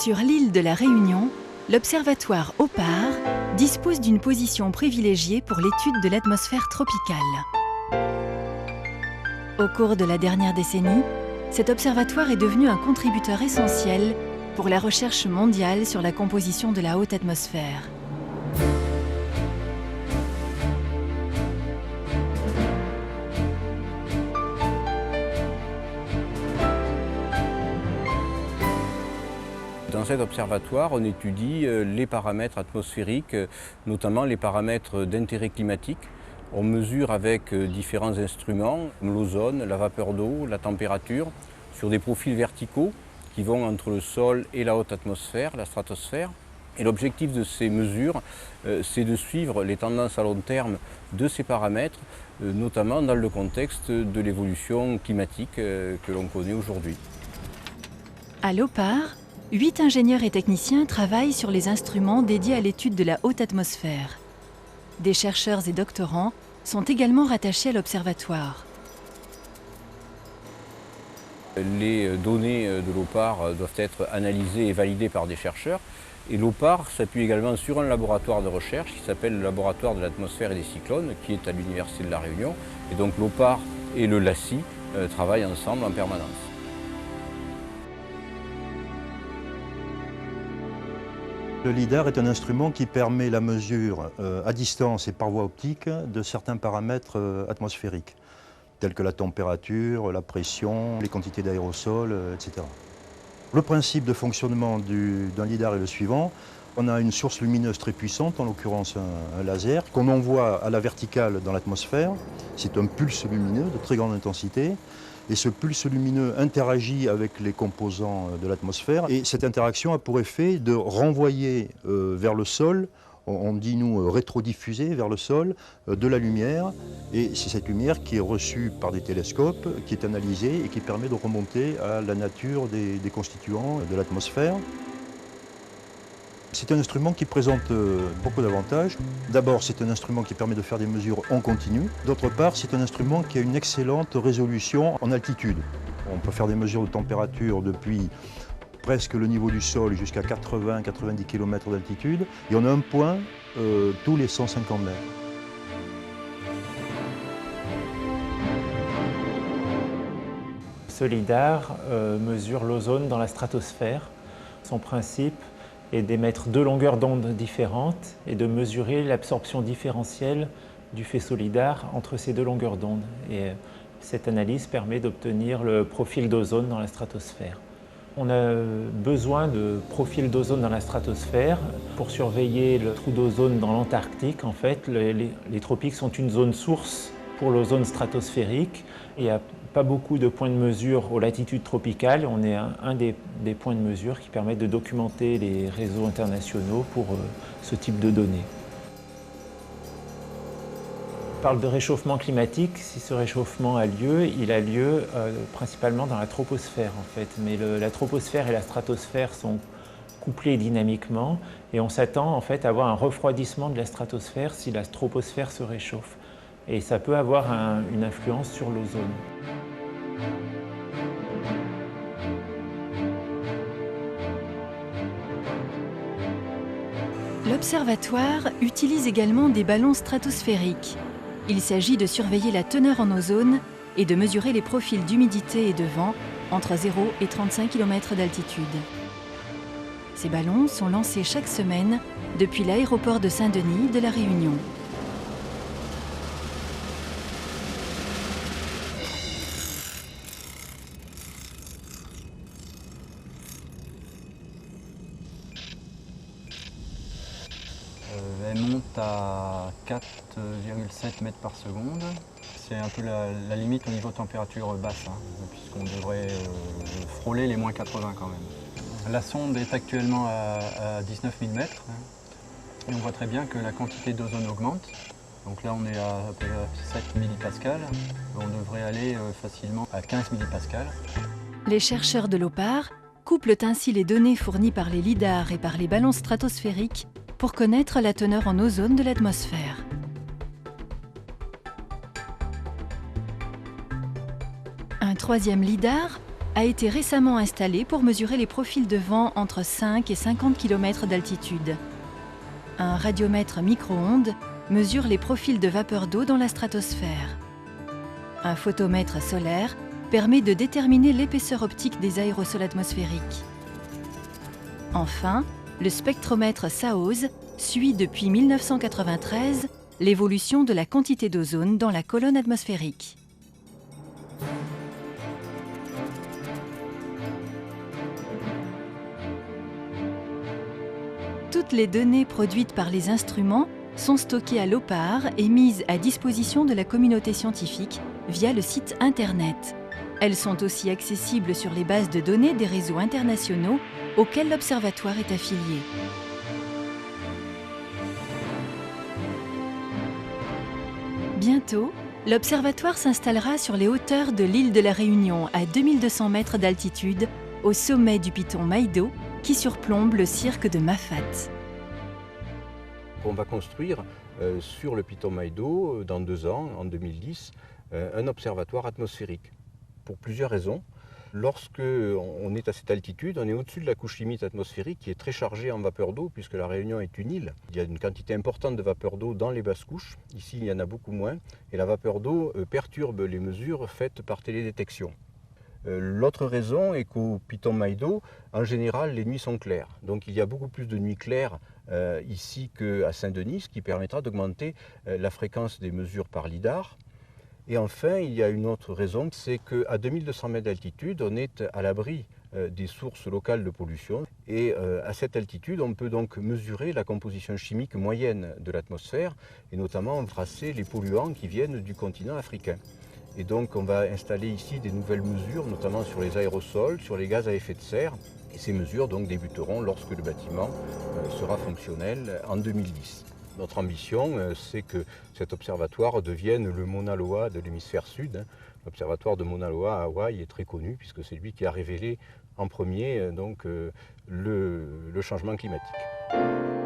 Sur l'île de la Réunion, l'observatoire OPAR dispose d'une position privilégiée pour l'étude de l'atmosphère tropicale. Au cours de la dernière décennie, cet observatoire est devenu un contributeur essentiel pour la recherche mondiale sur la composition de la haute atmosphère. Dans cet observatoire, on étudie les paramètres atmosphériques, notamment les paramètres d'intérêt climatique. On mesure avec différents instruments, l'ozone, la vapeur d'eau, la température, sur des profils verticaux qui vont entre le sol et la haute atmosphère, la stratosphère. Et l'objectif de ces mesures, c'est de suivre les tendances à long terme de ces paramètres, notamment dans le contexte de l'évolution climatique que l'on connaît aujourd'hui. À l'OPAR, 8 ingénieurs et techniciens travaillent sur les instruments dédiés à l'étude de la haute atmosphère. Des chercheurs et doctorants sont également rattachés à l'observatoire. Les données de l'OPAR doivent être analysées et validées par des chercheurs. Et l'OPAR s'appuie également sur un laboratoire de recherche qui s'appelle le laboratoire de l'atmosphère et des cyclones, qui est à l'Université de La Réunion. Et donc l'OPAR et le LACI travaillent ensemble en permanence. Le LIDAR est un instrument qui permet la mesure à distance et par voie optique de certains paramètres atmosphériques, tels que la température, la pression, les quantités d'aérosols, etc. Le principe de fonctionnement d'un LIDAR est le suivant. On a une source lumineuse très puissante, en l'occurrence un laser, qu'on envoie à la verticale dans l'atmosphère. C'est un pulse lumineux de très grande intensité. Et ce pulse lumineux interagit avec les composants de l'atmosphère. Et cette interaction a pour effet de renvoyer vers le sol, on dit nous rétrodiffuser vers le sol, de la lumière. Et c'est cette lumière qui est reçue par des télescopes, qui est analysée et qui permet de remonter à la nature des constituants de l'atmosphère. C'est un instrument qui présente beaucoup d'avantages. D'abord, c'est un instrument qui permet de faire des mesures en continu. D'autre part, c'est un instrument qui a une excellente résolution en altitude. On peut faire des mesures de température depuis presque le niveau du sol jusqu'à 80-90 km d'altitude. Et on a un point tous les 150 mètres. Ce LIDAR mesure l'ozone dans la stratosphère. Son principe est d'émettre deux longueurs d'onde différentes et de mesurer l'absorption différentielle du faisceau LIDAR entre ces deux longueurs d'onde. Et cette analyse permet d'obtenir le profil d'ozone dans la stratosphère. On a besoin de profils d'ozone dans la stratosphère pour surveiller le trou d'ozone dans l'Antarctique. En fait, les tropiques sont une zone source pour l'ozone stratosphérique. Il n'y a pas beaucoup de points de mesure aux latitudes tropicales. On est un des points de mesure qui permettent de documenter les réseaux internationaux pour ce type de données. On parle de réchauffement climatique. Si ce réchauffement a lieu, il a lieu principalement dans la troposphère en fait. Mais la troposphère et la stratosphère sont couplées dynamiquement et on s'attend en fait à avoir un refroidissement de la stratosphère si la troposphère se réchauffe. Et ça peut avoir une influence sur l'ozone. L'observatoire utilise également des ballons stratosphériques. Il s'agit de surveiller la teneur en ozone et de mesurer les profils d'humidité et de vent entre 0 et 35 km d'altitude. Ces ballons sont lancés chaque semaine depuis l'aéroport de Saint-Denis de La Réunion. Elle monte à 4,7 mètres par seconde. C'est un peu la limite au niveau température basse, puisqu'on devrait frôler les moins 80 quand même. La sonde est actuellement à 19 000 mètres et on voit très bien que la quantité d'ozone augmente. Donc là on est à 7 millipascales, on devrait aller facilement à 15 millipascales. Les chercheurs de l'OPAR couplent ainsi les données fournies par les LIDAR et par les ballons stratosphériques pour connaître la teneur en ozone de l'atmosphère. Un troisième LIDAR, a été récemment installé pour mesurer les profils de vent entre 5 et 50 km d'altitude. Un radiomètre micro-ondes mesure les profils de vapeur d'eau dans la stratosphère. Un photomètre solaire permet de déterminer l'épaisseur optique des aérosols atmosphériques. Enfin, le spectromètre SAOS suit depuis 1993 l'évolution de la quantité d'ozone dans la colonne atmosphérique. Toutes les données produites par les instruments sont stockées à l'OPAR et mises à disposition de la communauté scientifique via le site Internet. Elles sont aussi accessibles sur les bases de données des réseaux internationaux auxquels l'Observatoire est affilié. Bientôt, l'Observatoire s'installera sur les hauteurs de l'île de la Réunion à 2200 mètres d'altitude, au sommet du piton Maïdo, qui surplombe le cirque de Mafate. On va construire sur le piton Maïdo, dans 2 ans, en 2010, un observatoire atmosphérique. Pour plusieurs raisons. Lorsque on est à cette altitude, on est au-dessus de la couche limite atmosphérique qui est très chargée en vapeur d'eau puisque la Réunion est une île. Il y a une quantité importante de vapeur d'eau dans les basses couches. Ici, il y en a beaucoup moins. Et la vapeur d'eau perturbe les mesures faites par télédétection. L'autre raison est qu'au piton Maïdo, en général, les nuits sont claires. Donc il y a beaucoup plus de nuits claires ici qu'à Saint-Denis, ce qui permettra d'augmenter la fréquence des mesures par lidar. Et enfin, il y a une autre raison, c'est qu'à 2200 mètres d'altitude, on est à l'abri des sources locales de pollution. Et à cette altitude, on peut donc mesurer la composition chimique moyenne de l'atmosphère, et notamment tracer les polluants qui viennent du continent africain. Et donc on va installer ici des nouvelles mesures, notamment sur les aérosols, sur les gaz à effet de serre. Et ces mesures donc débuteront lorsque le bâtiment sera fonctionnel en 2010. Notre ambition, c'est que cet observatoire devienne le Mauna Loa de l'hémisphère sud. L'observatoire de Mauna Loa à Hawaï est très connu puisque c'est lui qui a révélé en premier le changement climatique.